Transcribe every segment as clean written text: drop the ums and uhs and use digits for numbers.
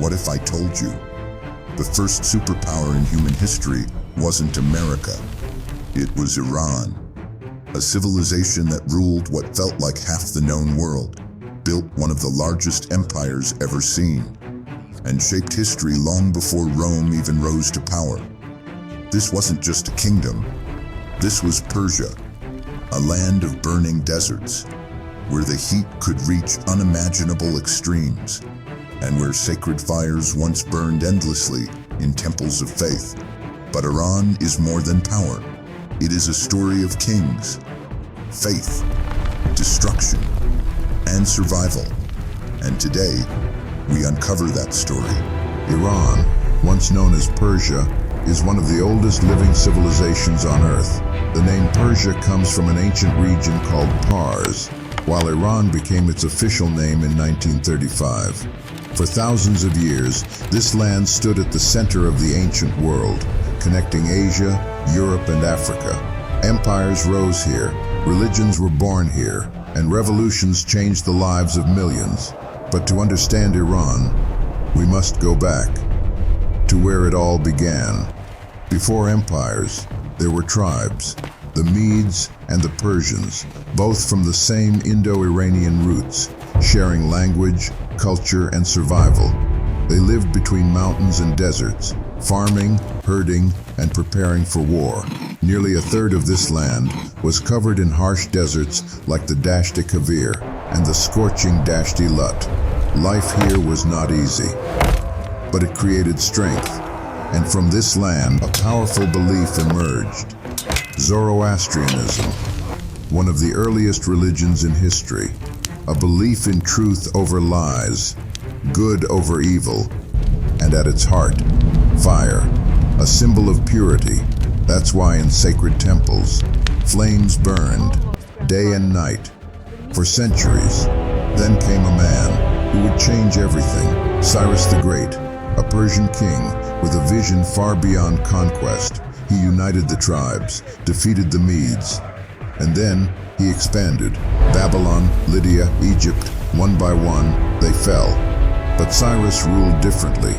What if I told you? The first superpower in human history wasn't America. It was Iran. A civilization that ruled what felt like half the known world, built one of the largest empires ever seen, and shaped history long before Rome even rose to power. This wasn't just a kingdom. This was Persia, a land of burning deserts, where the heat could reach unimaginable extremes, and where sacred fires once burned endlessly in temples of faith. But Iran is more than power. It is a story of kings, faith, destruction, and survival. And today, we uncover that story. Iran, once known as Persia, is one of the oldest living civilizations on Earth. The name Persia comes from an ancient region called Pars, while Iran became its official name in 1935. For thousands of years, this land stood at the center of the ancient world, connecting Asia, Europe, and Africa. Empires rose here, religions were born here, and revolutions changed the lives of millions. But to understand Iran, we must go back to where it all began. Before empires, there were tribes, the Medes and the Persians, both from the same Indo-Iranian roots, sharing language, culture, and survival. They lived between mountains and deserts, farming, herding, and preparing for war. Nearly a third of this land was covered in harsh deserts like the Dasht-e Kavir and the scorching Dasht-e Lut. Life here was not easy, but it created strength, and from this land, a powerful belief emerged: Zoroastrianism, one of the earliest religions in history, a belief in truth over lies, good over evil, and at its heart, fire, a symbol of purity. That's why in sacred temples, flames burned day and night for centuries. Then came a man who would change everything, Cyrus the Great, a Persian king with a vision far beyond conquest. He united the tribes, defeated the Medes, and then he expanded. Babylon, Lydia, Egypt, one by one, they fell. But Cyrus ruled differently.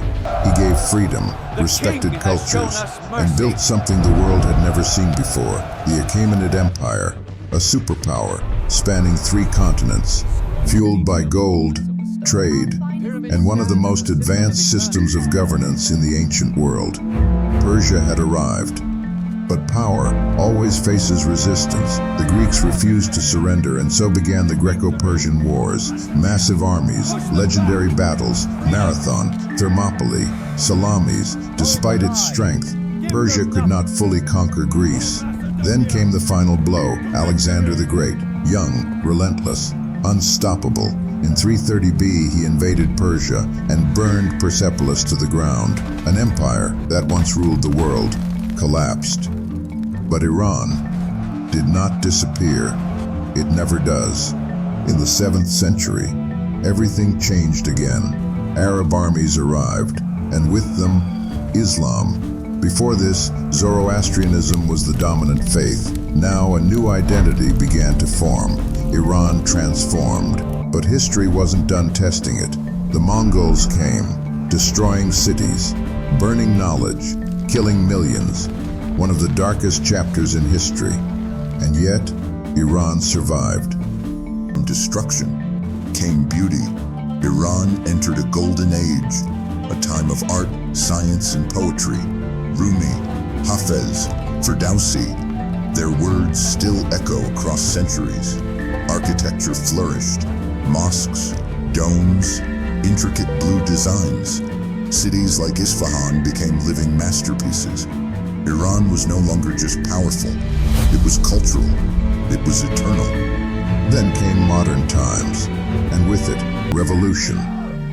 He gave freedom, respected cultures, and built something the world had never seen before: the Achaemenid Empire, a superpower spanning 3 continents, fueled by gold, trade, and one of the most advanced systems of governance in the ancient world. Persia had arrived. But power always faces resistance. The Greeks refused to surrender, and so began the Greco-Persian Wars. Massive armies, legendary battles, Marathon, Thermopylae, Salamis. Despite its strength, Persia could not fully conquer Greece. Then came the final blow: Alexander the Great, young, relentless, unstoppable. In 330 he invaded Persia and burned Persepolis to the ground. An empire that once ruled the world collapsed. But Iran did not disappear. It never does. In the 7th century, everything changed again. Arab armies arrived, and with them, Islam. Before this, Zoroastrianism was the dominant faith. Now a new identity began to form. Iran transformed. But history wasn't done testing it. The Mongols came, destroying cities, burning knowledge, killing millions. One of the darkest chapters in history. And yet, Iran survived. From destruction came beauty. Iran entered a golden age, a time of art, science, and poetry. Rumi, Hafez, Ferdowsi, their words still echo across centuries. Architecture flourished. Mosques, domes, intricate blue designs. Cities like Isfahan became living masterpieces. Iran was no longer just powerful. It was cultural. It was eternal. Then came modern times, and with it, revolution.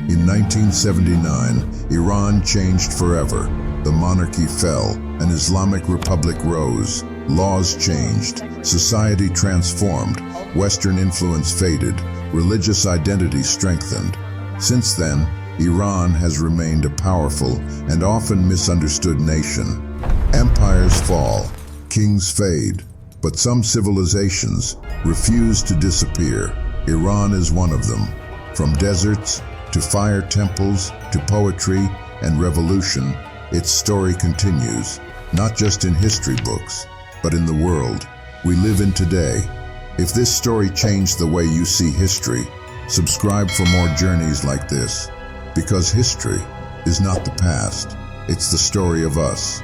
In 1979, Iran changed forever. The monarchy fell, an Islamic republic rose. Laws changed, society transformed, Western influence faded, religious identity strengthened. Since then, Iran has remained a powerful and often misunderstood nation. Empires fall, kings fade, but some civilizations refuse to disappear. Iran is one of them. From deserts To fire temples, to poetry and revolution, its story continues, not just in history books, but in the world we live in today. If this story changed the way you see history, subscribe for more journeys like this, because history is not the past, it's the story of us.